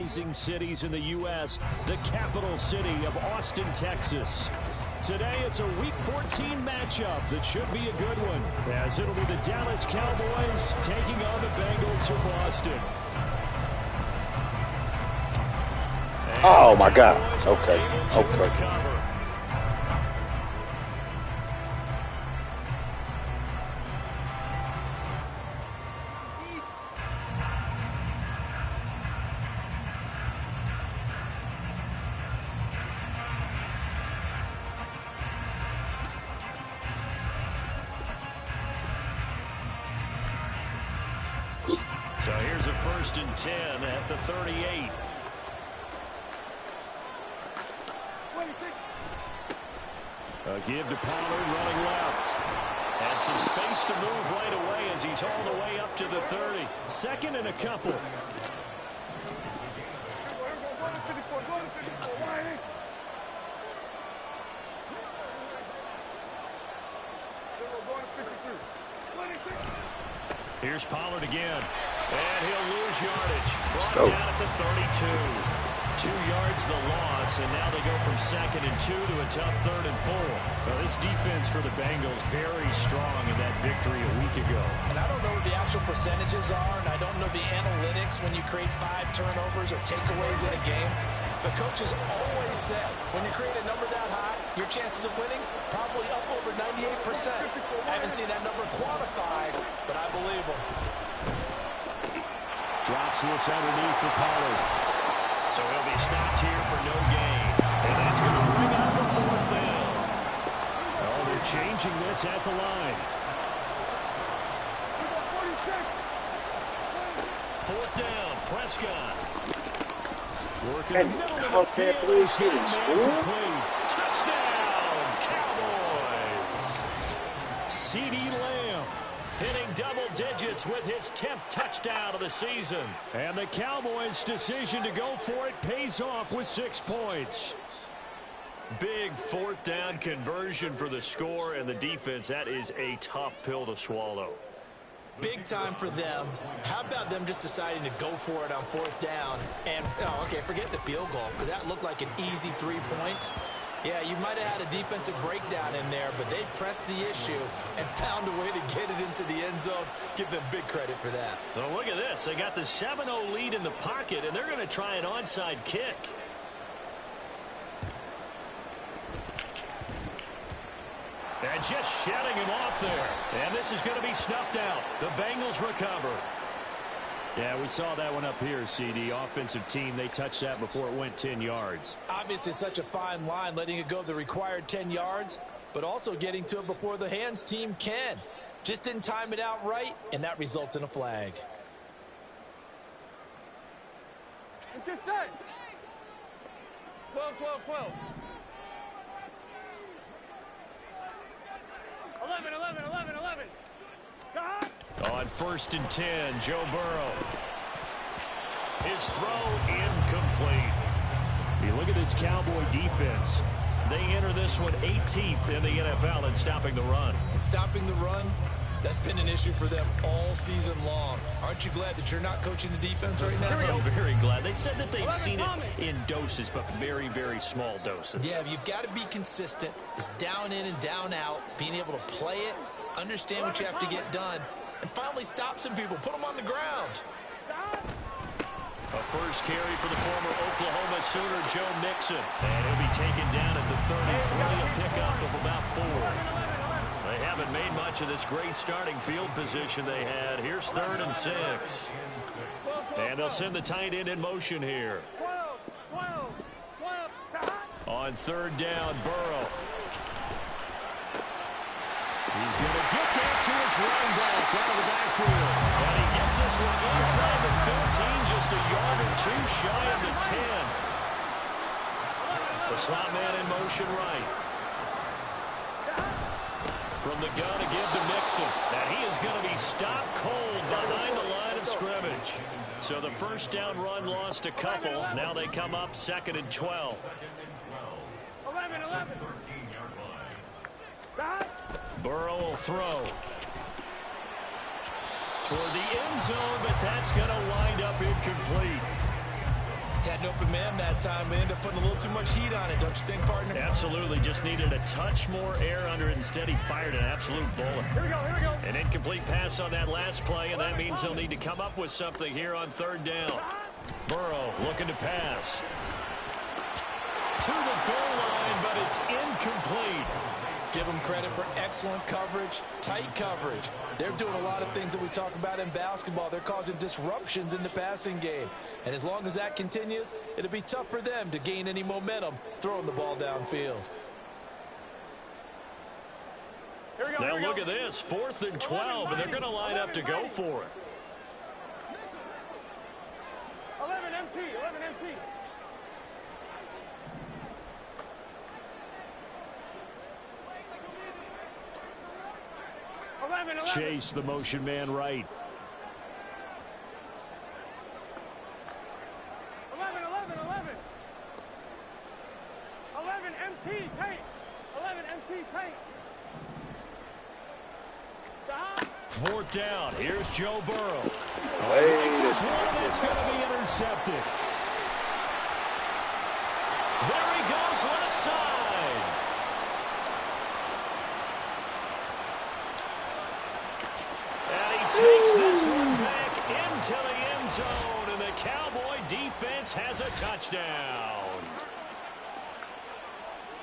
Amazing cities in the U.S., the capital city of Austin, Texas. Today, it's a Week 14 matchup that should be a good one, as it'll be the Dallas Cowboys taking on the Bengals of Austin. Oh, my God. Okay. So here's a 1st and 10 at the 38. A give to Pollard running left. And some space to move right away as he's hauled away up to the 30. 2nd and a couple. Here's Pollard again. And he'll lose yardage. Brought down at the 32. 2 yards the loss, and now they go from 2nd and 2 to a tough 3rd and 4. Well, this defense for the Bengals very strong in that victory a week ago. And I don't know what the actual percentages are, and I don't know the analytics when you create 5 turnovers or takeaways in a game. But coaches always say when you create a number that high, your chances of winning probably up over 98%. I haven't seen that number quantified, but I believe them. Drops this underneath for Pollard. So he'll be stopped here for no gain. And that's going to bring out the 4th down. Oh, they're changing this at the line. 4th down, Prescott. Working Caught that blue hitting score. Touchdown, Cowboys. CD Lamb hitting double digits with his 10th touchdown of the season. And the Cowboys' decision to go for it pays off with 6 points. Big 4th down conversion for the score, and the defense, that is a tough pill to swallow. Big time for them. How about them just deciding to go for it on 4th down? And, okay, forget the field goal, because that looked like an easy 3 points. Yeah, you might have had a defensive breakdown in there, but they pressed the issue and found a way to get it into the end zone. Give them big credit for that. So look at this. They got the 7-0 lead in the pocket, and they're going to try an onside kick. And just shutting him off there. And this is going to be snuffed out. The Bengals recover. Yeah, we saw that one up here, CD. Offensive team, they touched that before it went 10 yards. Obviously such a fine line, letting it go the required 10 yards, but also getting to it before the hands team can. Just didn't time it out right, and that results in a flag. Let's get set. 12, 12, 12. 11, 11, 11, 11. On 1st and 10, Joe Burrow. His throw incomplete. You look at this Cowboy defense. They enter this one 18th in the NFL in stopping the run. Stopping the run, that's been an issue for them all season long. Aren't you glad that you're not coaching the defense right now? I'm very glad. They said that they've seen it in doses, but very, very small doses. Yeah, you've got to be consistent. It's down in and down out, being able to play it, understand what you have to get done, and finally stop some people, put them on the ground. A first carry for the former Oklahoma Sooner, Joe Mixon. And he'll be taken down at the 33, a pickup of about 4. They haven't made much of this great starting field position they had. Here's 3rd and 6. And they'll send the tight end in motion here. On 3rd down, Burrow. He's going to get that to his running back out of the backfield. And he gets this one inside the 15, just a yard or 2 shy of the 10. The slot man in motion right. From the gun to give to Mixon. And he is going to be stopped cold behind the line of scrimmage. So the 1st down run lost a couple. Now they come up 2nd and 12. 11, 11. Burrow will throw. Toward the end zone, but that's going to wind up incomplete. Had an open man that time. They ended up putting a little too much heat on it, don't you think, partner? Absolutely. Just needed a touch more air under it. Instead, he fired an absolute bullet. Here we go, here we go. An incomplete pass on that last play, and that means they'll need to come up with something here on third down. Burrow looking to pass. To the goal line, but it's incomplete. Give them credit for excellent coverage, tight coverage. They're doing a lot of things that we talk about in basketball. They're causing disruptions in the passing game. And as long as that continues, it'll be tough for them to gain any momentum throwing the ball downfield. Here we go, Now here we look go. at this, 4th and 12, and they're going to line up to go for it. 11 MT, 11 MT. Chase the motion man right. 11, 11, 11. 11 MT paint. 11 MT paint. Stop. 4th down. Here's Joe Burrow. Wait. This one, it's going to be intercepted. There he goes, left side. And he takes this one back into the end zone, and the Cowboy defense has a touchdown.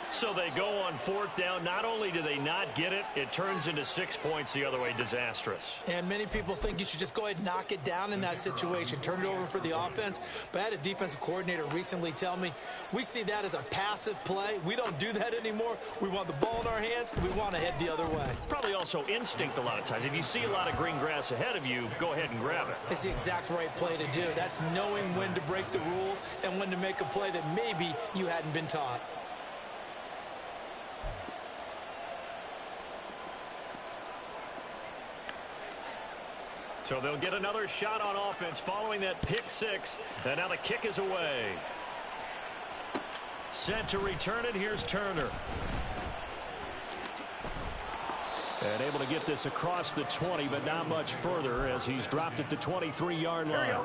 So they go on 4th down. Not only do they not get it, it turns into 6 points the other way. Disastrous. And many people think you should just go ahead and knock it down in that situation. Turn it over for the offense. But I had a defensive coordinator recently tell me, we see that as a passive play. We don't do that anymore. We want the ball in our hands, and we want to head the other way. Probably also instinct a lot of times. If you see a lot of green grass ahead of you, go ahead and grab it. It's the exact right play to do. That's knowing when to break the rules and when to make a play that maybe you hadn't been taught. So they'll get another shot on offense following that pick 6. And now the kick is away. Set to return it. Here's Turner. And able to get this across the 20, but not much further as he's dropped at the 23-yard line.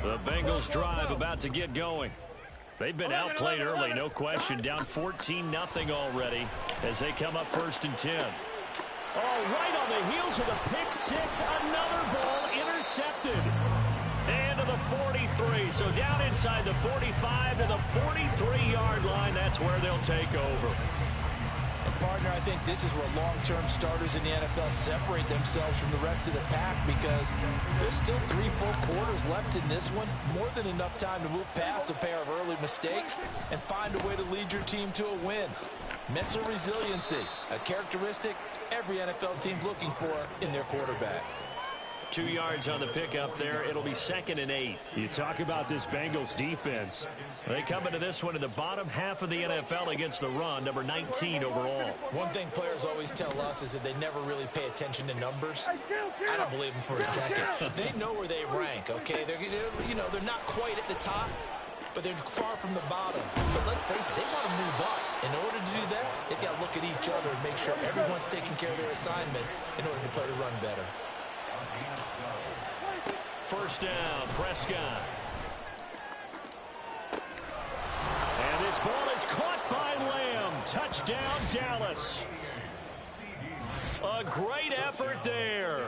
The Bengals drive about to get going. They've been outplayed early, no question. Down 14-0 already as they come up 1st and 10. Oh, right on the heels of the pick 6, another ball intercepted. And to the 43, so down inside the 45 to the 43-yard line. That's where they'll take over. And partner, I think this is where long-term starters in the NFL separate themselves from the rest of the pack, because there's still 3 full quarters left in this one. More than enough time to move past a pair of early mistakes and find a way to lead your team to a win. Mental resiliency, a characteristic every NFL team's looking for in their quarterback. 2 yards on the pickup there. It'll be 2nd and 8. You talk about this Bengals defense. They come into this one in the bottom half of the NFL against the run, number 19 overall. One thing players always tell us is that they never really pay attention to numbers. I don't believe them for a second. They know where they rank, okay? They're not quite at the top, but they're far from the bottom. But let's face it, they want to move up. In order to do that, they've got to look at each other and make sure everyone's taking care of their assignments in order to play the run better. 1st down, Prescott. And this ball is caught by Lamb. Touchdown, Dallas. A great effort there.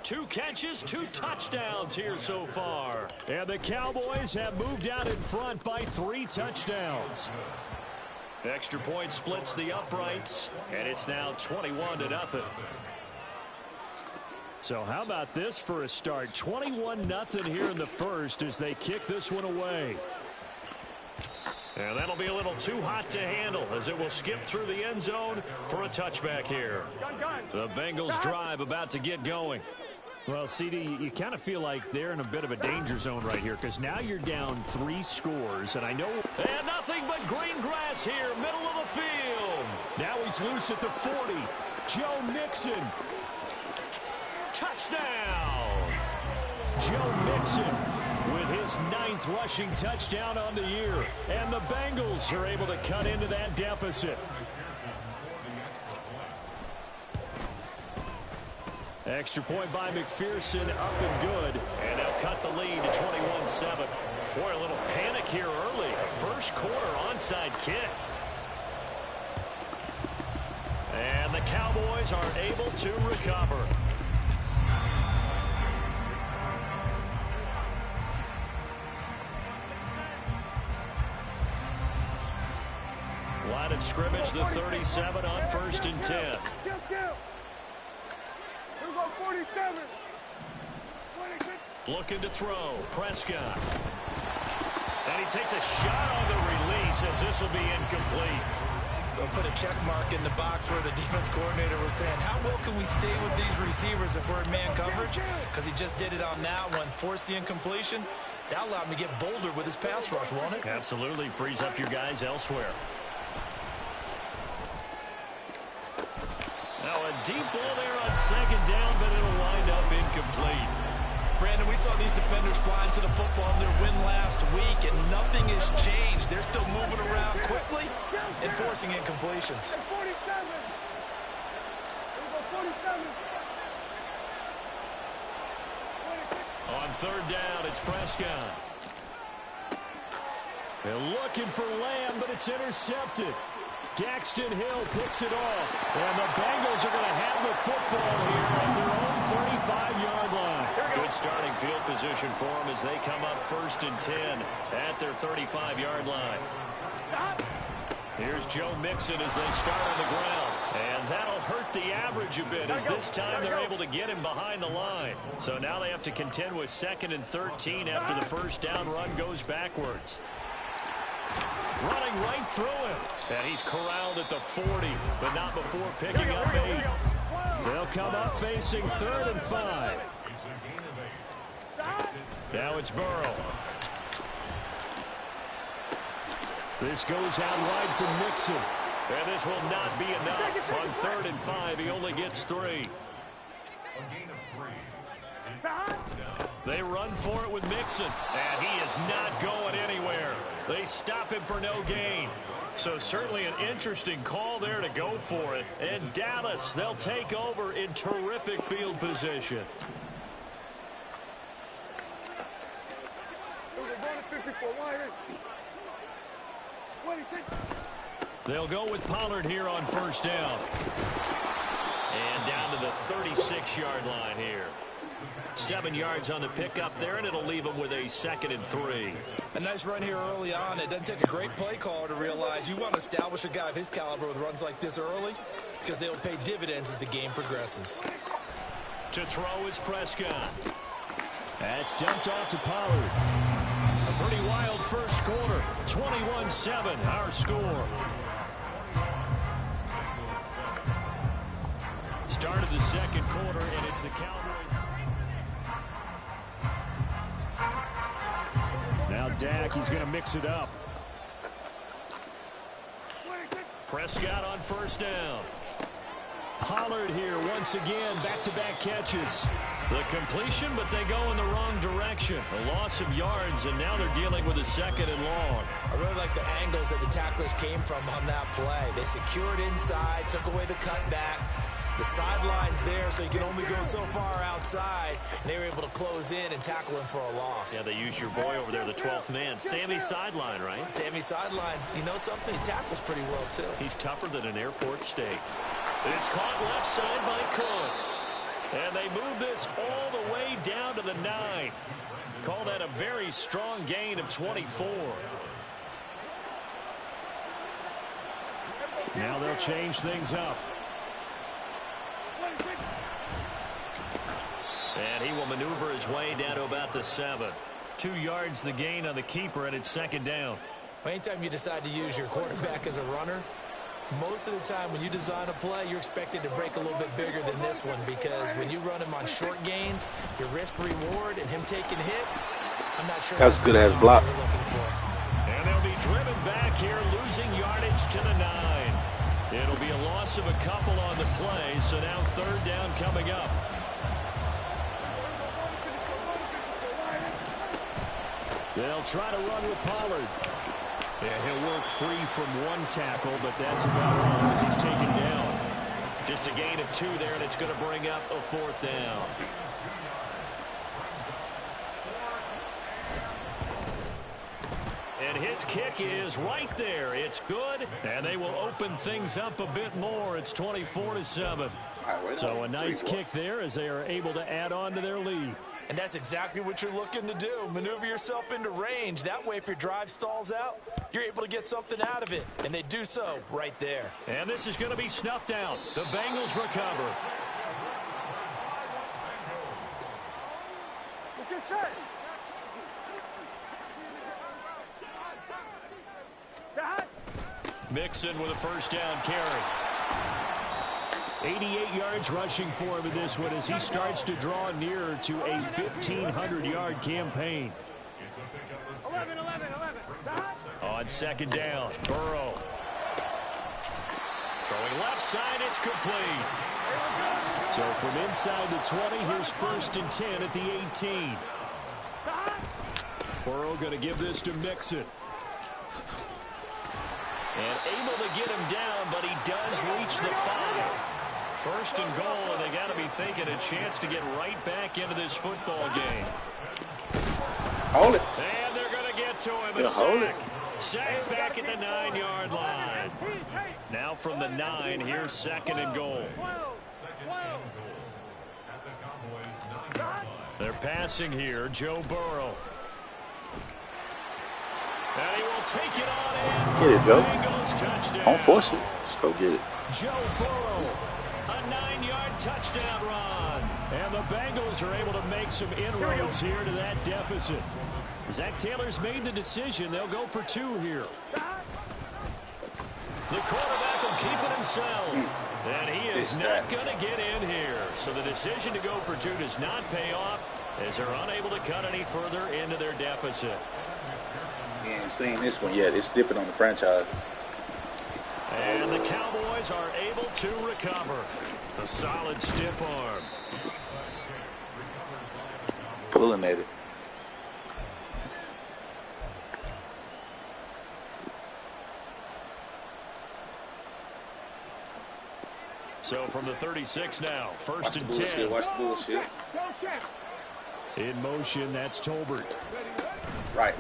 2 catches, 2 touchdowns here so far. And the Cowboys have moved out in front by 3 touchdowns. Extra point splits the uprights, and it's now 21-0. So how about this for a start? 21-0 here in the first as they kick this one away. And that'll be a little too hot to handle as it will skip through the end zone for a touchback here. The Bengals drive about to get going. Well, CD, you kind of feel like they're in a bit of a danger zone right here because now you're down 3 scores, and I know... And nothing but green grass here, middle of the field. Now he's loose at the 40. Joe Mixon. Touchdown! Joe Mixon with his 9th rushing touchdown on the year. And the Bengals are able to cut into that deficit. Extra point by McPherson, up and good. And they'll cut the lead to 21-7. Boy, a little panic here early. A first quarter onside kick. And the Cowboys are able to recover. Line of scrimmage, the 37 on 1st and 10. Here we go, 47. Looking to throw. Prescott. And he takes a shot on the release as this will be incomplete. They'll put a check mark in the box where the defense coordinator was saying, how well can we stay with these receivers if we're in man coverage? Because he just did it on that one, forced the incompletion. That allowed him to get bolder with his pass rush, won't it? Absolutely. Frees up your guys elsewhere. Now a deep ball there on 2nd down, but it'll wind up incomplete. Brandon, we saw these defenders flying to the football in their win last week, and nothing has changed. They're still moving around quickly and forcing incompletions. 47. Here we go, 47. On 3rd down, it's Prescott. They're looking for Lamb, but it's intercepted. Daxton Hill picks it off. And the Bengals are going to have the football here at their own 35-yard line. Good starting field position for them as they come up 1st and 10 at their 35-yard line. Here's Joe Mixon as they start on the ground. And that'll hurt the average a bit as this time they're able to get him behind the line. So now they have to contend with 2nd and 13 after the first down run goes backwards. Running right through him. And he's corralled at the 40, but not before picking up 8. They'll come up facing 3rd and 5. Now it's Burrow. This goes out wide for Mixon. And this will not be enough. On 3rd and 5, he only gets 3. They run for it with Mixon. And he is not going anywhere. They stop him for no gain. So certainly an interesting call there to go for it. And Dallas, they'll take over in terrific field position. They'll go with Pollard here on 1st down. And down to the 36-yard line here. 7 yards on the pickup there, and it'll leave them with a 2nd and 3. A nice run here early on. It doesn't take a great play caller to realize you want to establish a guy of his caliber with runs like this early because they'll pay dividends as the game progresses. To throw is Prescott. That's dumped off to Pollard. A pretty wild first quarter. 21-7, our score. Started the 2nd quarter, and it's the Cowboys. Now Dak, he's going to mix it up. Prescott on 1st down. Pollard here once again, back-to-back catches. The completion, but they go in the wrong direction. A loss of yards, and now they're dealing with a 2nd and long. I really like the angles that the tacklers came from on that play. They secured inside, took away the cutback. The sideline's there, so you can only go so far outside. And they were able to close in and tackle him for a loss. Yeah, they used your boy over there, the 12th man. Sammy Sideline, right? Sammy Sideline. You know something? He tackles pretty well, too. He's tougher than an airport steak. It's caught left side by Cooks. And they move this all the way down to the 9. Call that a very strong gain of 24. Now they'll change things up. And he will maneuver his way down to about the 7. 2 yards the gain on the keeper, and it's 2nd down. Anytime you decide to use your quarterback as a runner, most of the time when you design a play, you're expected to break a little bit bigger than this one because when you run him on short gains, your risk-reward and him taking hits, I'm not sure. That's good as block. And they'll be driven back here, losing yardage to the 9. It'll be a loss of a couple on the play, so now 3rd down coming up. They'll try to run with Pollard. Yeah, he'll work free from one tackle, but that's about all as he's taken down. Just a gain of 2 there, and it's going to bring up a 4th down. And his kick is right there. It's good, and they will open things up a bit more. It's 24-7. So a nice kick there as they are able to add on to their lead. And that's exactly what you're looking to do. Maneuver yourself into range. That way, if your drive stalls out, you're able to get something out of it. And they do so right there. And this is going to be snuffed out. The Bengals recover. Mixon with a first down carry. 88 yards rushing for him in this one as he starts to draw nearer to a 1,500-yard campaign. 11. On second down, Burrow. Throwing left side, it's complete. So from inside the 20, here's 1st and 10 at the 18. Burrow going to give this to Mixon. And able to get him down, but he does reach the 5. 1st and goal, and they got to be thinking a chance to get right back into this football game. Hold it. And they're going to get to him. Yeah, hold it. Sack back at the 9-yard line. Now from the 9, here's 2nd and goal. They're passing here, Joe Burrow. And he will take it on in. Get it, Joe. Bengals touchdown. Don't force it. Just go get it. Joe Burrow, a 9-yard touchdown run. And the Bengals are able to make some inroads here to that deficit. Zach Taylor's made the decision. They'll go for 2 here. The quarterback will keep it himself. And he is not going to get in here. So the decision to go for 2 does not pay off as they're unable to cut any further into their deficit. You ain't seen this one yet. It's different on the franchise. And the Cowboys are able to recover. A solid stiff arm. Pulling at it. So from the 36 now, 1st and 10. Watch the bullshit. In motion, that's Tolbert. Right.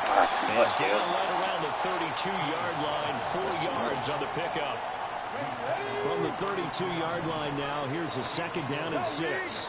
That's too And much, down boys. right around the 32-yard line, 4 yards on the pickup. From the 32-yard line now, here's a 2nd down and 6.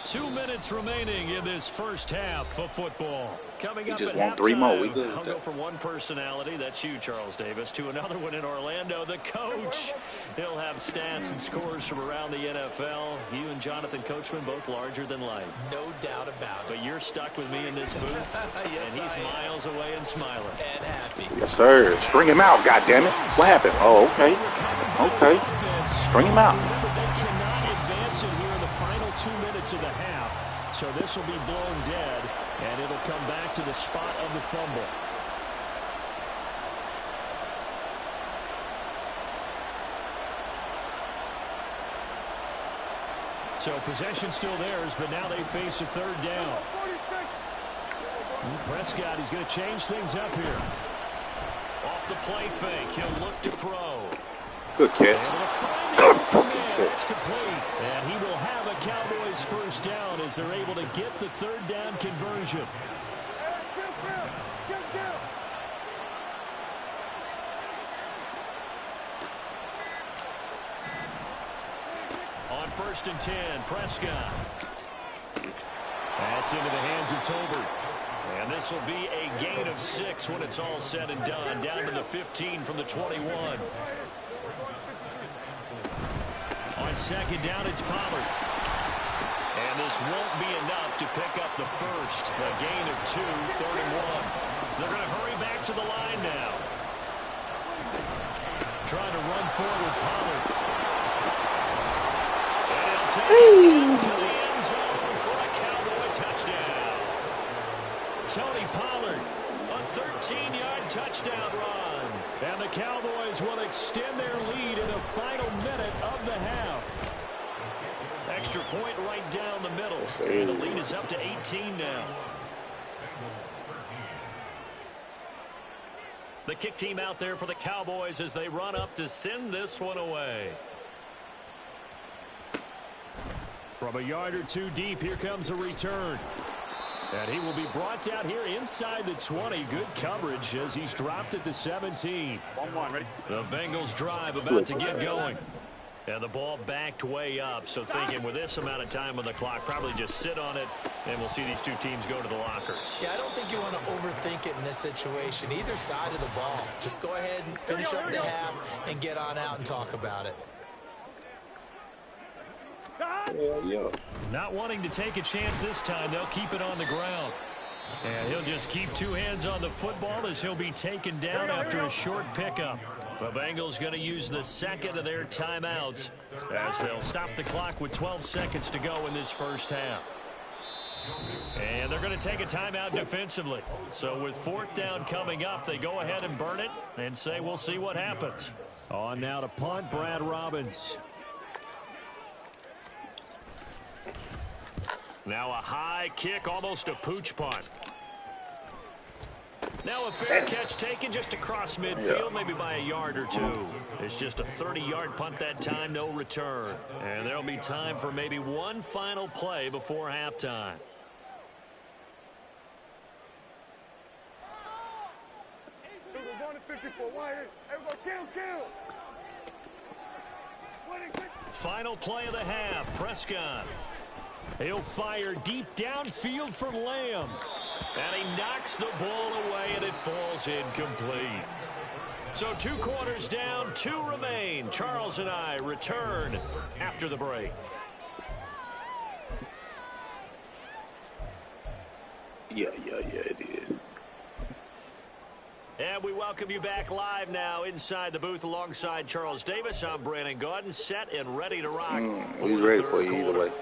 Two minutes remaining in this first half of football. Coming up just at want 3 more. We halftime, good with I'll that. go from one personality, that's you, Charles Davis, to another one in Orlando, the coach. He'll have stats and scores from around the NFL. You and Jonathan Coachman both larger than life. No doubt about it. But you're stuck with me in this booth, Yes, and he's I am. miles away and smiling. And happy. Yes, sir. String him out, goddammit. What happened? Oh, okay. Okay. String him out. Remember, they cannot advance it here in the final 2 minutes of the half. So this will be blown dead, and it'll come back to the spot of the fumble. So possession still theirs, but now they face a 3rd down. Prescott, he's going to change things up here. Off the play fake, he'll look to throw. Good catch. Good fucking catch. It's complete. And he will have a Cowboys 1st down as they're able to get the 3rd down conversion. On 1st and 10, Prescott. That's into the hands of Tolbert. And this will be a gain of 6 when it's all said and done. Down to the 15 from the 21. On 2nd down, it's Pollard. And this won't be enough to pick up the 1st. A gain of 2, 3rd and 1. They're going to hurry back to the line now. Trying to run forward, Pollard. And he'll take it to the end zone for a Cowboy touchdown. Tony Pollard, a 13-yard touchdown run. And the Cowboys will extend their lead in the final minute of the half. Extra point right down the middle. And the lead is up to 18 now. The kick team out there for the Cowboys as they run up to send this one away. From a yard or two deep, here comes a return. And he will be brought down here inside the 20. Good coverage as he's dropped at the 17. 1-1, ready? The Bengals drive about to get going. And the ball backed way up. So thinking with this amount of time on the clock, probably just sit on it, and we'll see these two teams go to the lockers. Yeah, I don't think you want to overthink it in this situation. Either side of the ball. Just go ahead and finish up the half and get on out and talk about it. Yeah. Not wanting to take a chance this time, they'll keep it on the ground. And he'll just keep two hands on the football as he'll be taken down after a short pickup. The Bengals going to use the second of their timeouts as they'll stop the clock with 12 seconds to go in this first half. And they're going to take a timeout defensively. So with fourth down coming up, they go ahead and burn it and say we'll see what happens. On now to punt, Brad Robbins. Now a high kick, almost a pooch punt. Now a fair catch taken just across midfield, maybe by a yard or two. It's just a 30-yard punt that time, no return. And there'll be time for maybe one final play before halftime. Final play of the half, Prescott. He'll fire deep downfield for Lamb. And he knocks the ball away, and it falls incomplete. So 2 quarters down, 2 remain. Charles and I return after the break. Yeah, it is. And we welcome you back live now inside the booth alongside Charles Davis. I'm Brandon Gaudin, set and ready to rock. He's ready for you either way.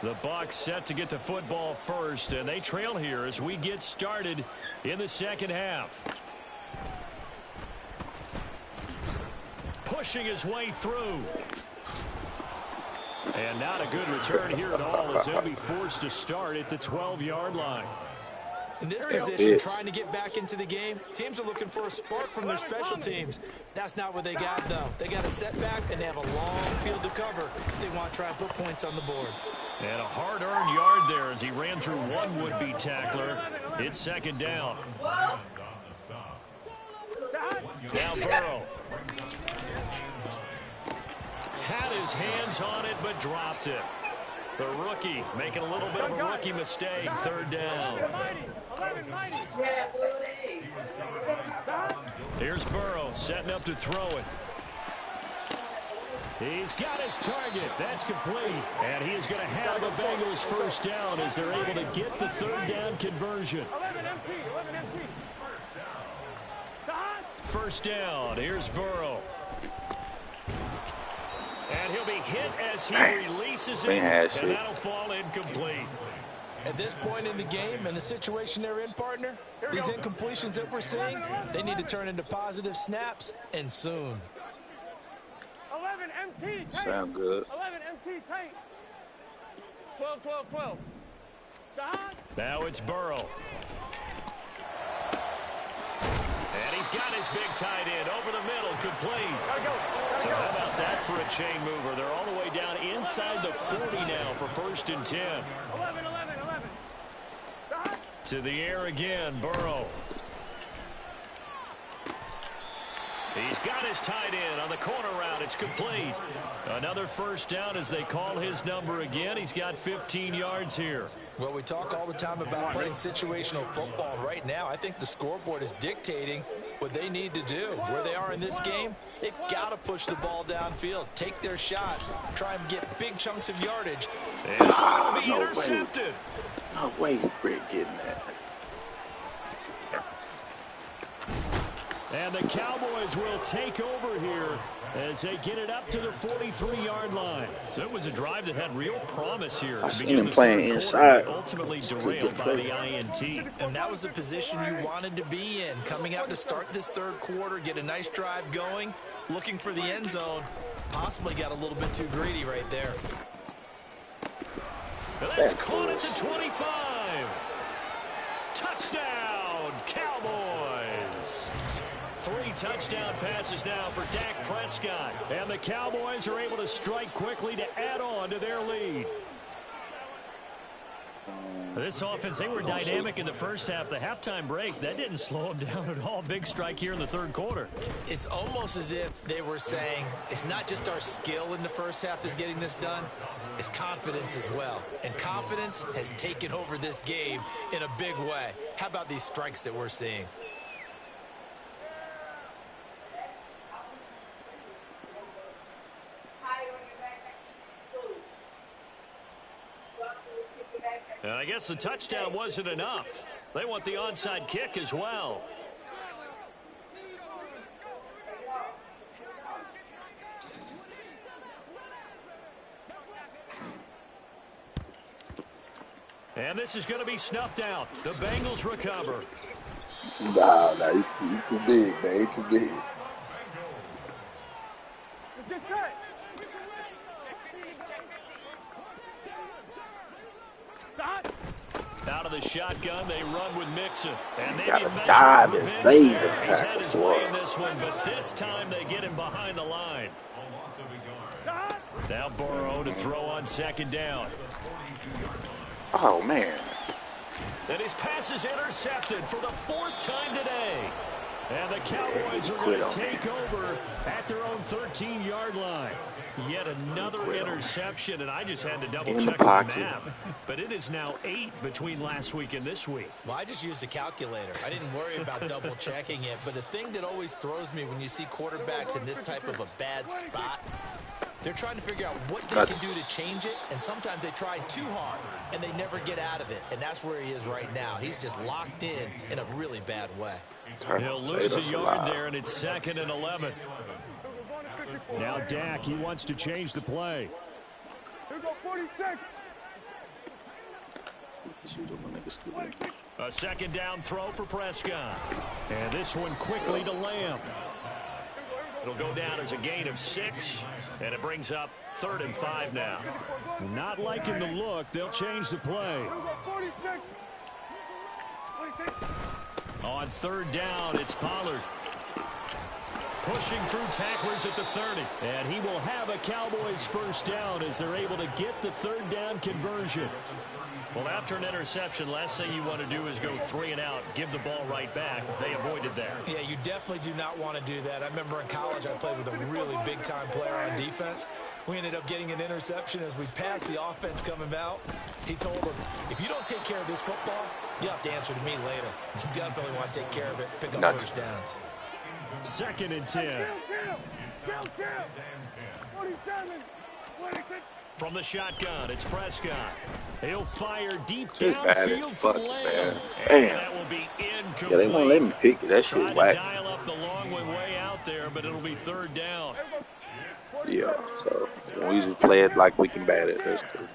The Bucs set to get the football first, and they trail here as we get started in the second half. Pushing his way through. And not a good return here at all as they'll be forced to start at the 12-yard line. In this position, trying to get back into the game, teams are looking for a spark from their special teams. That's not what they got, though. They got a setback, and they have a long field to cover if they want to try and put points on the board. And a hard-earned yard there as he ran through one would-be tackler. It's second down. Now Burrow. Had his hands on it, but dropped it. The rookie making a little bit of a rookie mistake. Third down. Here's Burrow setting up to throw it. He's got his target. That's complete. And he is going to have the Bengals first down as they're able to get the third down conversion. 11 MT. First down. Here's Burrow. And he'll be hit as he releases it, and that'll fall incomplete. At this point in the game and the situation they're in, partner, these incompletions that we're seeing, they need to turn into positive snaps, and soon. 11 MT. Sound good. 11 MT tight. 12. Now it's Burrow. And he's got his big tight end over the middle, complete. So how about that for a chain mover? They're all the way down inside the 40 now for first and 10. 11. To the air again, Burrow. He's got his tight end on the corner route. It's complete. Another first down as they call his number again. He's got 15 yards here. Well, we talk all the time about playing situational football. Right now, I think the scoreboard is dictating what they need to do. Where they are in this game, they've got to push the ball downfield, take their shots, try and get big chunks of yardage. And it'll be intercepted. No way Greg getting that. And the Cowboys will take over here as they get it up to the 43-yard line. So it was a drive that had real promise here. I seen him playing inside. Ultimately derailed by the INT. And that was the position you wanted to be in. Coming out to start this third quarter, get a nice drive going, looking for the end zone. Possibly got a little bit too greedy right there. And that's caught at the 25. Touchdown, Cowboys. 3 touchdown passes now for Dak Prescott. And the Cowboys are able to strike quickly to add on to their lead. This offense, they were dynamic in the first half. The halftime break, that didn't slow them down at all. Big strike here in the third quarter. It's almost as if they were saying, it's not just our skill in the first half that's getting this done, it's confidence as well. And confidence has taken over this game in a big way. How about these strikes that we're seeing? And I guess the touchdown wasn't enough. They want the onside kick as well. And this is going to be snuffed out. The Bengals recover. Nah, you too big, man. You too big. Let's get set. Out of the shotgun, they run with Mixon. And they gotta dive and save the He's had his tackle. way in this one, but this time they get him behind the line. Now Burrow to throw on second down. Oh, man. And his pass is intercepted for the fourth time today. And the Cowboys are going to take over at their own 13-yard line. Yet another interception, and I just had to double-check the map. But it is now 8 between last week and this week. Well, I just used a calculator. I didn't worry about double-checking it. But the thing that always throws me when you see quarterbacks in this type of a bad spot, they're trying to figure out what they can do to change it, and sometimes they try too hard, and they never get out of it. And that's where he is right now. He's just locked in a really bad way. He'll lose a yard there, and it's 2nd and 11. Now Dak, he wants to change the play. Here go 46. A second down throw for Prescott. And this one quickly to Lamb. It'll go down as a gain of 6, and it brings up 3rd and 5 now. Not liking the look, they'll change the play. Here go 46. 46. On 3rd down, it's Pollard. Pushing through tacklers at the 30. And he will have a Cowboys first down as they're able to get the 3rd down conversion. Well, after an interception, last thing you want to do is go 3 and out, give the ball right back. They avoided that. Yeah, you definitely do not want to do that. I remember in college I played with a really big-time player on defense. We ended up getting an interception as we passed the offense coming out. He told him, if you don't take care of this football, you have to answer to me later. You definitely want to take care of it, pick up first downs. 2nd and 10. Kill. 47. 46. From the shotgun, it's Prescott. He'll fire deep Just bad downfield as for fuck, Lamb. man. And Damn. that will be incomplete. Yeah, they won't let me pick it. That shit Trying to whack. dial up the long way out there, but it'll be 3rd down. Yeah, so we just play it like we can bat it. That's cool.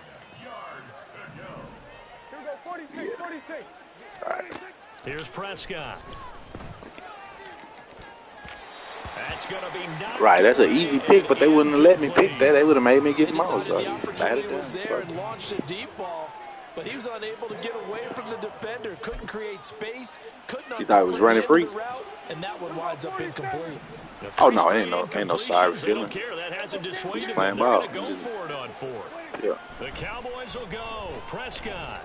Here go 46. 46. All right. Here's Prescott. That's going to be knocked Right, that's an easy pick, but they wouldn't have let me pick that. They would have made me get He them all. decided So the bat opportunity it was there and down. launched a deep ball, but he was unable to get away from the defender. Couldn't create space. Couldn't You thought it was running free? route, and that one winds up incomplete. Oh no, ain't no sorry feeling. That hasn't dissuaded Just them. playing They're ball. going to go for it on 4th. Yeah. The Cowboys will go. Prescott.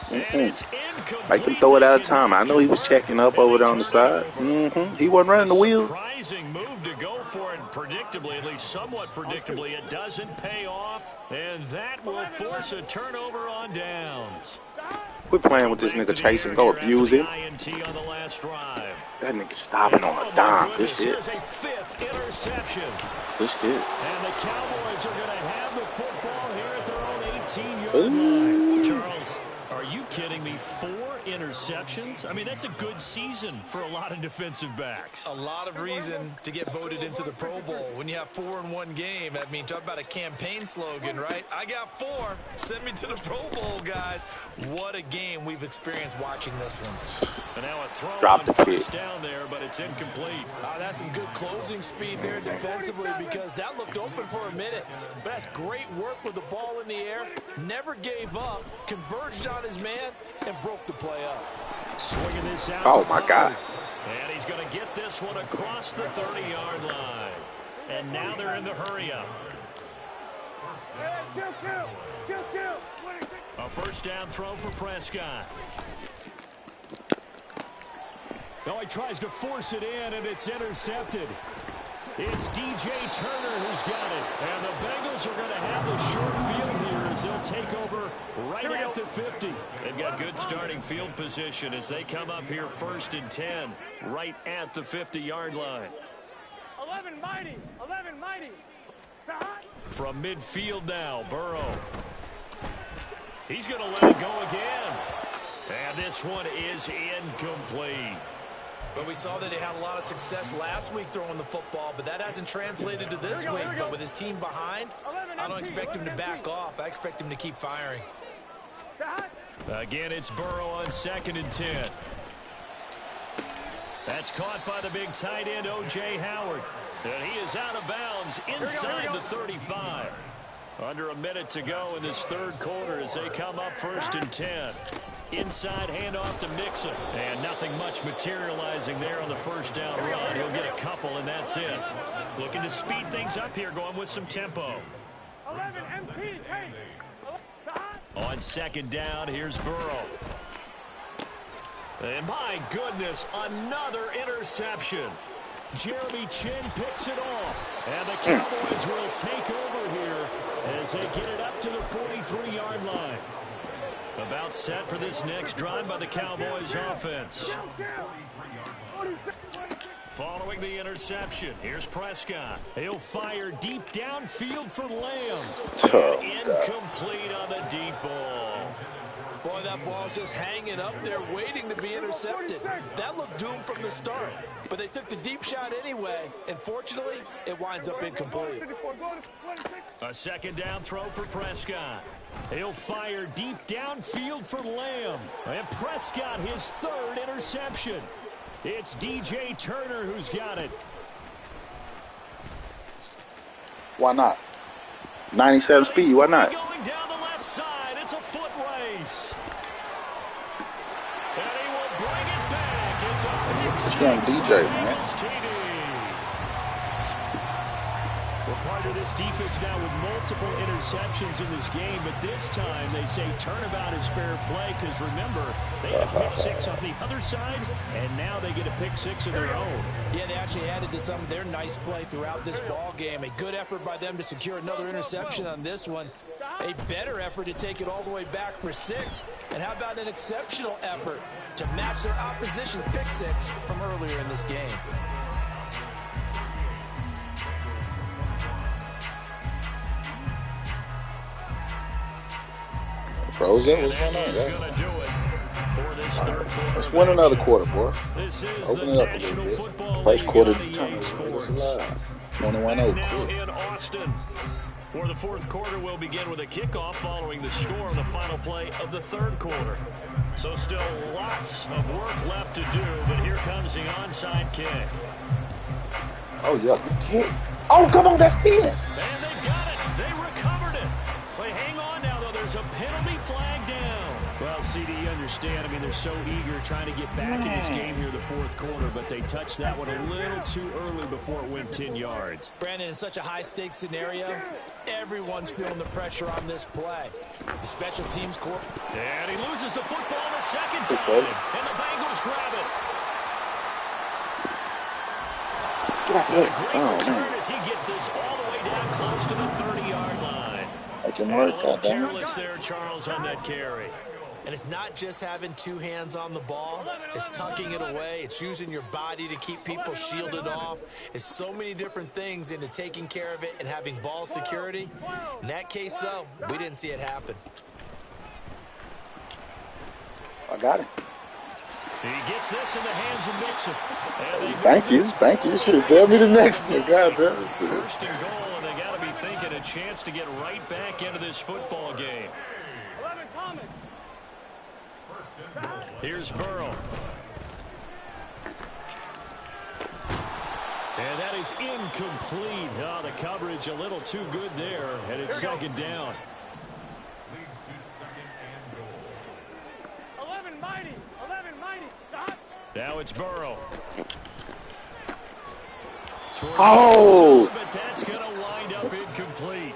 Make him throw it out of time. I know he was checking up over there on the side. He wasn't running the wheel. Surprising move to go for it predictably, at least somewhat predictably. It doesn't pay off, and that will force a turnover on downs. Quit playing with this nigga Chase and go abuse him. INT on the last drive. That nigga stopping on a dime. Good shit. Here's a 5th interception. Good shit. And the Cowboys are going to have the football here at their own 18-yard line. Charles, are you kidding me? 4 interceptions? I mean, that's a good season for a lot of defensive backs. A lot of reason to get voted into the Pro Bowl. When you have 4 in one game, I mean, talk about a campaign slogan, right? I got 4. Send me to the Pro Bowl, guys. What a game we've experienced watching this one. And now a throw Drop on the first kick. down there, but it's incomplete. That's some good closing speed there defensively because that looked open for a minute. But that's great work with the ball in the air. Never gave up, converged on his man, and broke the play up. Swinging this out. Oh my God. And he's going to get this one across the 30-yard line. And now they're in the hurry-up. A first down throw for Prescott. No, he tries to force it in, and it's intercepted. It's DJ Turner who's got it. And the Bengals are going to have the short field here as they'll take over right at the 50. They've got good starting field position as they come up here 1st and 10, right at the 50-yard line. 11 mighty. 11 mighty. From midfield now, Burrow. He's going to let it go again. And this one is incomplete. But we saw that he had a lot of success last week throwing the football, but that hasn't translated to this week. But with his team behind, I don't expect him to back off. I expect him to keep firing. Again, it's Burrow on 2nd and 10. That's caught by the big tight end, O.J. Howard. And he is out of bounds inside the 35. Under a minute to go in this third quarter as they come up 1st and 10. Inside handoff to Mixon. And nothing much materializing there on the first down run. He'll get a couple, and that's it. Looking to speed things up here, going with some tempo. 11 MP. On 2nd down, here's Burrow. And my goodness, another interception. Jeremy Chin picks it off. And the Cowboys will take over here as they get it up to the 43-yard line. About set for this next drive by the Cowboys offense. Following the interception, here's Prescott. He'll fire deep downfield for Lamb. Incomplete on the deep ball. Boy, that ball's just hanging up there waiting to be intercepted. That looked doomed from the start. But they took the deep shot anyway, and fortunately, it winds up incomplete. A 2nd down throw for Prescott. He'll fire deep downfield for Lamb. And Prescott, his 3rd interception. It's DJ Turner who's got it. Why not? 97 speed, why not? Going down the left side, it's a foot race. And he will bring it back. It's a big Young DJ, man. We're part of this defense now with multiple interceptions in this game, but this time they say turnabout is fair play because, remember, they had a pick 6 on the other side, and now they get a pick 6 of their own. Yeah, they actually added to some of their nice play throughout this ball game. A good effort by them to secure another interception on this one. A better effort to take it all the way back for 6. And how about an exceptional effort to match their opposition's pick 6 from earlier in this game? Froze it? What's going on? Let's win another quarter, boy. Open it up a little bit. First quarter determines. 21-0. Now in Austin, where the fourth quarter will begin with a kickoff following the score on the final play of the third quarter. So still lots of work left to do, but here comes the onside kick. Oh, yeah, good kick. Oh, come on, that's 10. And they've got it. They recovered it. But hang on now, though. There's a penalty flag down. Well, CD, you understand. I mean, they're so eager trying to get back in this game here the fourth quarter, but they touched that one a little too early before it went 10 yards. Brandon, in such a high-stakes scenario, everyone's feeling the pressure on this play. The special teams court. And he loses the football the second time. And the Bengals grab it. Oh, man. As he gets this all the way down close to the 30-yard line. I can work, goddammit. Careless there, Charles, on that carry. And it's not just having two hands on the ball. It's tucking it away. It's using your body to keep people shielded off. It's so many different things into taking care of it and having ball security. In that case, though, we didn't see it happen. I got it. He gets this in the hands of Mixon. Thank you. You should tell me the next one. God damn it. First and goal, and they got to be thinking a chance to get right back into this football game. 11 Thomas. Here's Burrow. And that is incomplete. Oh, the coverage a little too good there, and it's second down. 11 mighty. 11 mighty. Stop. Now it's Burrow. Oh! But that's going to wind up incomplete.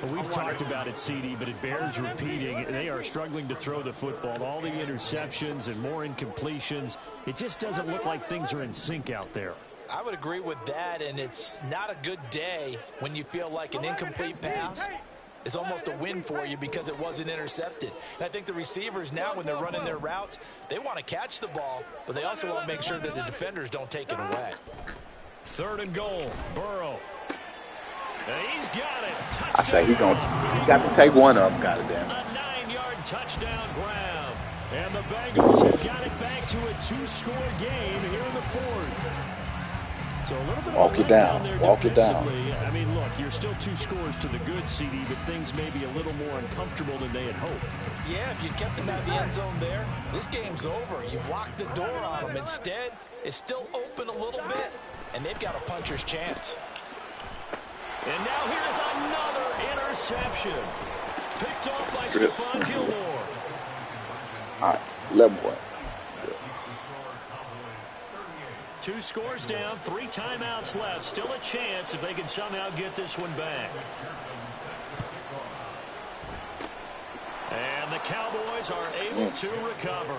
Well, we've talked about it, CD, but it bears repeating. They are struggling to throw the football. All the interceptions and more incompletions. It just doesn't look like things are in sync out there. I would agree with that, and it's not a good day when you feel like an incomplete pass is almost a win for you because it wasn't intercepted. And I think the receivers now, when they're running their routes, they want to catch the ball, but they also want to make sure that the defenders don't take it away. 3rd and goal, Burrow. And he's got it. Touchdown. I say he got to take one of them, goddamn. A 9-yard touchdown grab. And the Bengals have got it back to a 2-score game here in the 4th. So a little bit walk it down. Walk it down. I mean, look, you're still 2 scores to the good, CD, but things may be a little more uncomfortable than they had hoped. Yeah, if you kept them out of the end zone there, this game's over. You've locked the door on them. Instead, it's still open a little bit, and they've got a puncher's chance. And now here's another interception. Picked off by Stephon Gilmore. All right, 11 points. 2 scores down, 3 timeouts left. Still a chance if they can somehow get this one back. And the Cowboys are able to recover.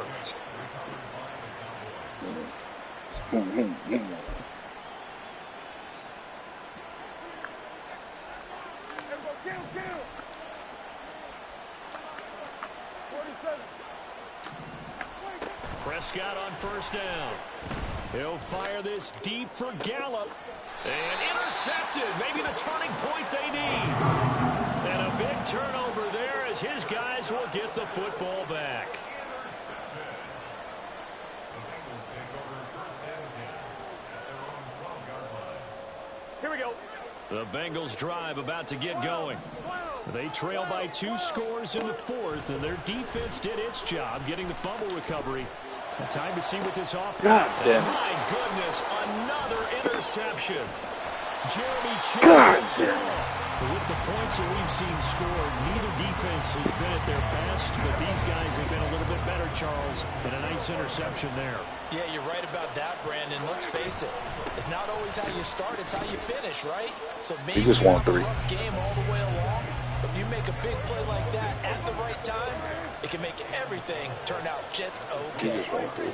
Prescott on 1st down. He'll fire this deep for Gallup. And intercepted. Maybe the turning point they need. And a big turnover there as his guys will get the football back. Here we go. The Bengals drive about to get going. They trail by 2 scores in the 4th, and their defense did its job getting the fumble recovery. Time to see what this offense. God damn. My goodness, another interception. Jeremy God Chase. damn. With the points that we've seen scored, neither defense has been at their best, but these guys have been a little bit better, Charles, and a nice interception there. Yeah, you're right about that, Brandon. Let's face it. It's not always how you start, it's how you finish, right? So maybe He just won 3. a rough game all the way along. But if you make a big play like that at the right time, it can make everything turn out just okay. He just won 3.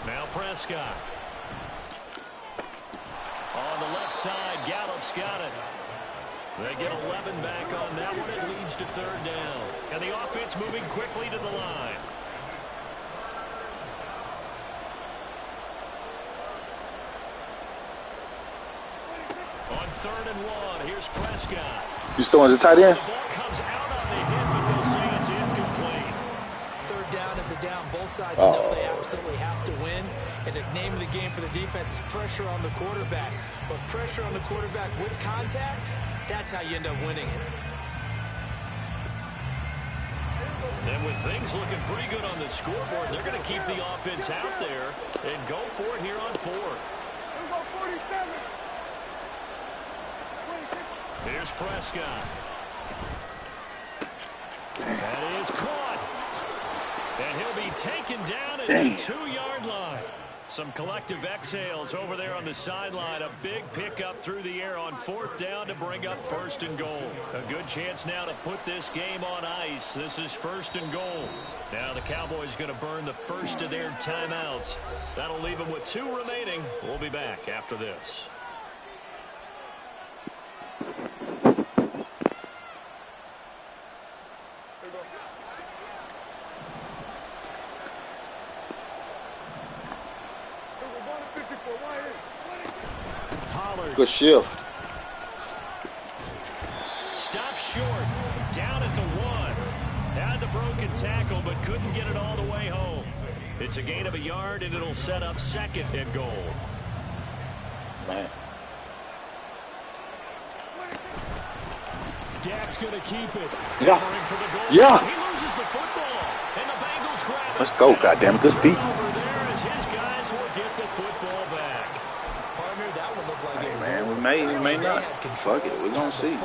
Now Prescott. On the left side, Gallup's got it. They get 11 back on that one. It leads to 3rd down. And the offense moving quickly to the line. On 3rd and 1, here's Prescott. You still as a tight end? The ball comes out on the hit, but they'll say it's incomplete. 3rd down is a down. Both sides know they absolutely have to win. And the name of the game for the defense is pressure on the quarterback. But pressure on the quarterback with contact, that's how you end up winning it. And with things looking pretty good on the scoreboard, they're going to keep the offense out there and go for it here on 4th. Here's Prescott. That is caught. And he'll be taken down at the 2-yard line. Some collective exhales over there on the sideline. A big pickup through the air on 4th down to bring up 1st and goal. A good chance now to put this game on ice. This is 1st and goal. Now the Cowboys going to burn the first of their timeouts. That'll leave them with 2 remaining. We'll be back after this. Good shift. Stop short. Down at the 1. Had the broken tackle, but couldn't get it all the way home. It's a gain of 1 yard, and it'll set up 2nd and goal. Man. Dak's going to keep it. Yeah. For the goal. Yeah. He loses the football, and the Bengals grab it. Let's go, goddamn. Good beat. Over there as his guys will get the football back. Partner, that would look like it was Man, over. we may not. Fuck it. We're going to see.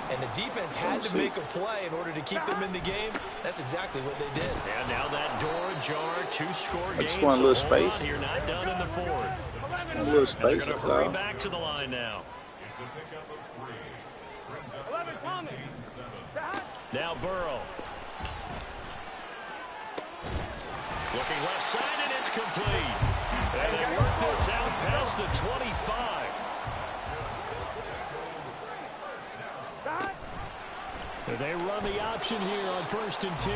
And the defense had to make a play in order to keep them in the game. That's exactly what they did. And now that door ajar, 2-score game. Just want a little space. Here, not done in the fourth. A little space. They're going to hurry back to the line now. Now Burrow. Looking left side, and it's complete. And they work this out past the 25. They run the option here on 1st and 10.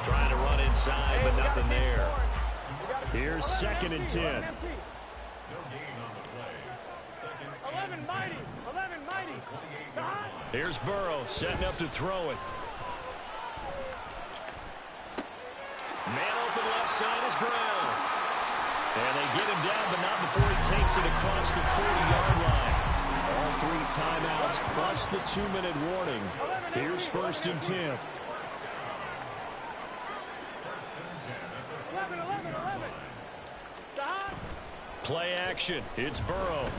Trying to run inside, but nothing there. Here's 2nd and 10. 11 mighty. Here's Burrow setting up to throw it. Man open left side is Brown. And they get him down, but not before he takes it across the 40-yard line. All 3 timeouts plus the 2-minute warning. Here's 1st and 10. 11. Play action. It's Burrow.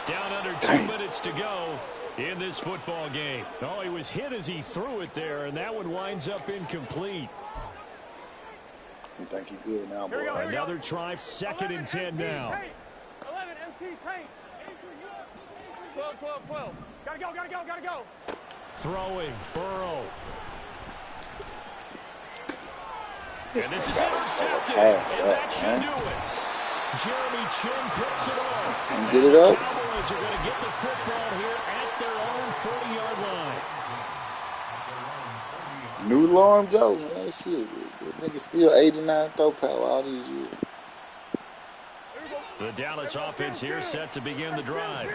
Down under 2 minutes to go in this football game. Oh, he was hit as he threw it there, and that one winds up incomplete. You think you good now, boy? Another try, 2nd and 10 now. 11 MT paint. 12. Gotta go. Throwing, Burrow. And this is intercepted, and that should do it. Jeremy Chin picks it off. And get it up. The Cowboys are going to get the football here at their own 40-yard line. New alarm Joe, man. Shit. That nigga still 89 throw power all these years. The Dallas offense here set to begin the drive.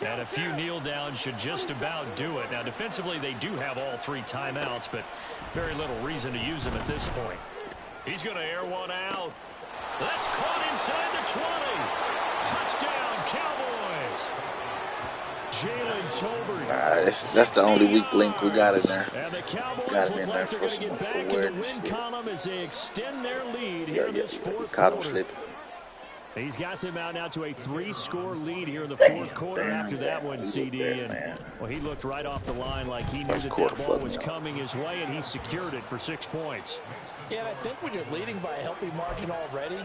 And a few kneel downs should just about do it. Now, defensively, they do have all 3 timeouts, but very little reason to use them at this point. He's going to air one out. That's caught inside the 20. Touchdown, Cowboys. Jalen Tolbert. That's the only weak link we got in there. And the Cowboys got him look in like there they're for going to some get back in the awareness. win column as they extend their lead Yeah, here in this fourth caught him quarter. slipping. He's got them out now to a 3-score lead here in the fourth quarter after that one, CD. Well, he looked right off the line like he knew that ball was coming his way, and he secured it for 6 points. Yeah, and I think when you're leading by a healthy margin already,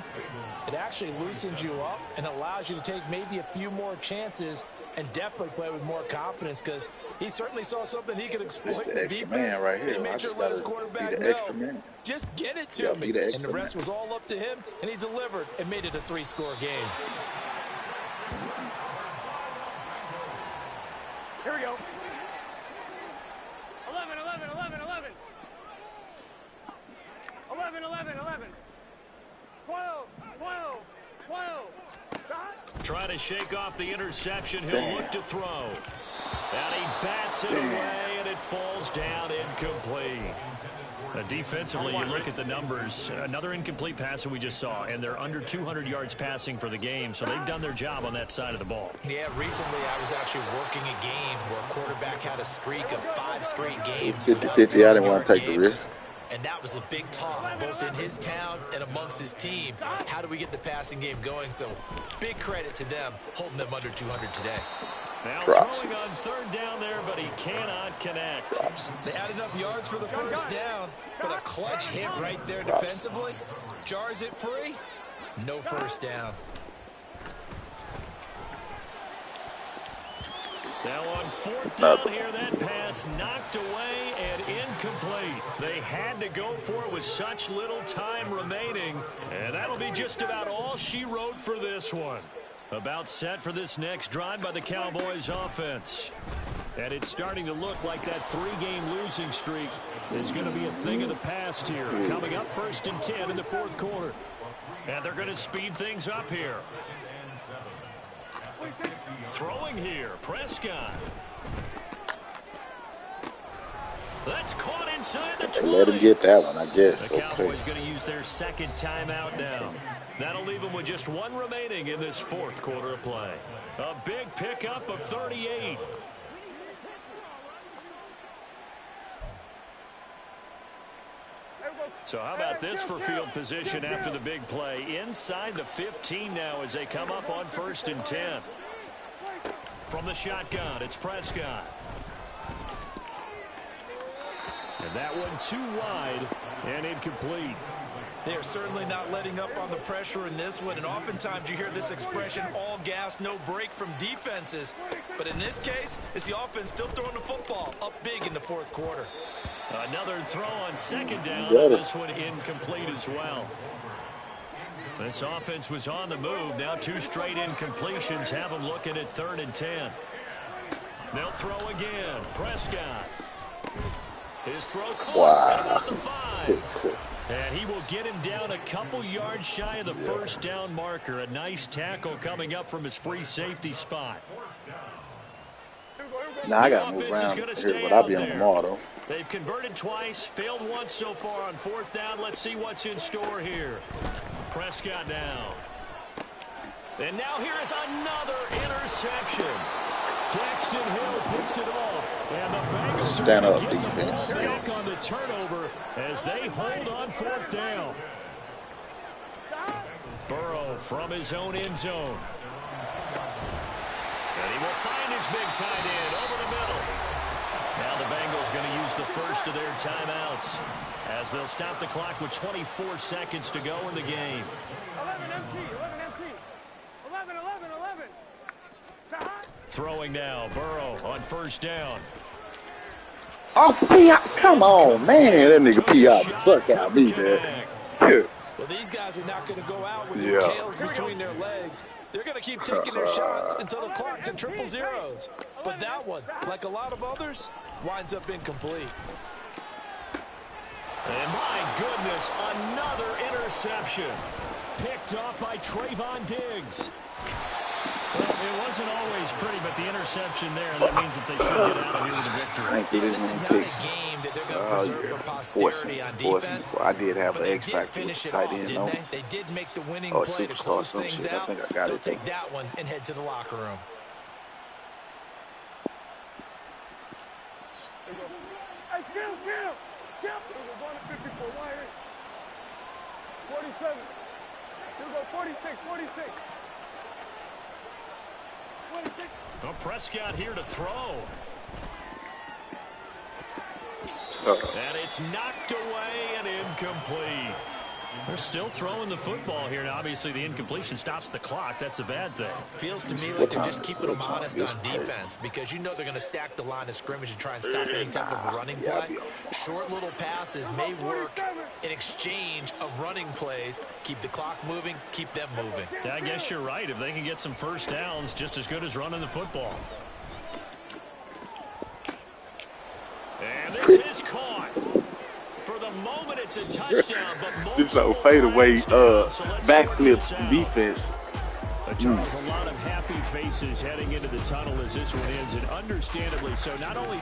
it actually loosens you up and allows you to take maybe a few more chances and definitely play with more confidence, because he certainly saw something he could exploit in the defense. Right here. He made sure to let his quarterback know, just get it to me. And the rest was all up to him, and he delivered and made it a 3-score game. Here we go. 11. 12. Trying to shake off the interception. He'll look to throw. And he bats it away, and it falls down incomplete. Defensively, you look at the numbers. Another incomplete pass that we just saw, and they're under 200 yards passing for the game, so they've done their job on that side of the ball. Yeah, recently I was actually working a game where a quarterback had a streak of 5 straight games. 50-50, I didn't want to take the risk. And that was a big talk, both in his town and amongst his team. How do we get the passing game going? So big credit to them, holding them under 200 today. Now throwing on 3rd down there, but he cannot connect. They had enough yards for the first down, but a clutch hit right there defensively. Jars it free. No first down. Now on 4th down here, that pass knocked away and incomplete. They had to go for it with such little time remaining, and that'll be just about all she wrote for this one. About set for this next drive by the Cowboys offense. And it's starting to look like that 3-game losing streak is going to be a thing of the past here. Coming up 1st and 10 in the 4th quarter. And they're going to speed things up here. Throwing here, Prescott. That's caught inside the 20. Let him get that one, I guess. The Cowboys going to use their 2nd timeout now. That'll leave them with just 1 remaining in this 4th quarter of play. A big pickup of 38. So how about this for field position after the big play? Inside the 15 now as they come up on 1st and 10. From the shotgun, it's Prescott. And that one too wide and incomplete. They're certainly not letting up on the pressure in this one, and oftentimes you hear this expression, all gas, no break from defenses. But in this case, it's the offense still throwing the football up big in the fourth quarter. Another throw on second down, and this one incomplete as well. This offense was on the move. Now 2 straight incompletions have them looking at 3rd and 10. They'll throw again. Prescott. His throw caught at the 5. And he will get him down a couple yards shy of the first down marker. A nice tackle coming up from his free safety spot. Now I got to move around here, but I'll be on tomorrow, though. They've converted twice, failed once so far on 4th down. Let's see what's in store here. Prescott now. And now here is another interception. Daxton Hill picks it off. And the Bengals stand are up get the defense. ball back on the turnover as they hold on 4th down. Burrow from his own end zone. And he will find his big tight end over the middle. Now the Bengals going to use the first of their timeouts as they'll stop the clock with 24 seconds to go in the game. 11 empty, 11 empty. 11, 11, 11. Throwing now, Burrow on 1st down. Oh, come on, man. That nigga pee out the fuck out of me, man. Well, these guys are not going to go out with their tails between their legs. They're going to keep taking their shots until the clock's at 0-0. But that one, like a lot of others, winds up incomplete. And my goodness, another interception. Picked off by Trayvon Diggs. Well, it wasn't always pretty, but the interception there, that means that they should get out of here with a victory. This is not a game that they're going to preserve for posterity on defense. I did have an X But factor they did with finish the it tight off, end, didn't though. they? They did make the winning Oh, play to superstar, close some things shit. I out. think I got They'll it, take though. that one and head to the locker room. Hey, Kill. We're going to 54, 47. We'll go 46, 46. 26. Well, Prescott here to throw. And it's knocked away and incomplete. They're still throwing the football here. Now, obviously, the incompletion stops the clock. That's a bad thing. Feels to me like they're just keeping them honest on defense because you know they're going to stack the line of scrimmage and try and stop any type of running play. Short little passes may work in exchange of running plays. Keep the clock moving, keep them moving. I guess you're right. If they can get some first downs, just as good as running the football. And this is caught. For the moment, it's a touchdown, but this is a fadeaway backflip defense. Charles, a lot of happy faces heading into the tunnel as this one ends, and understandably so. Not only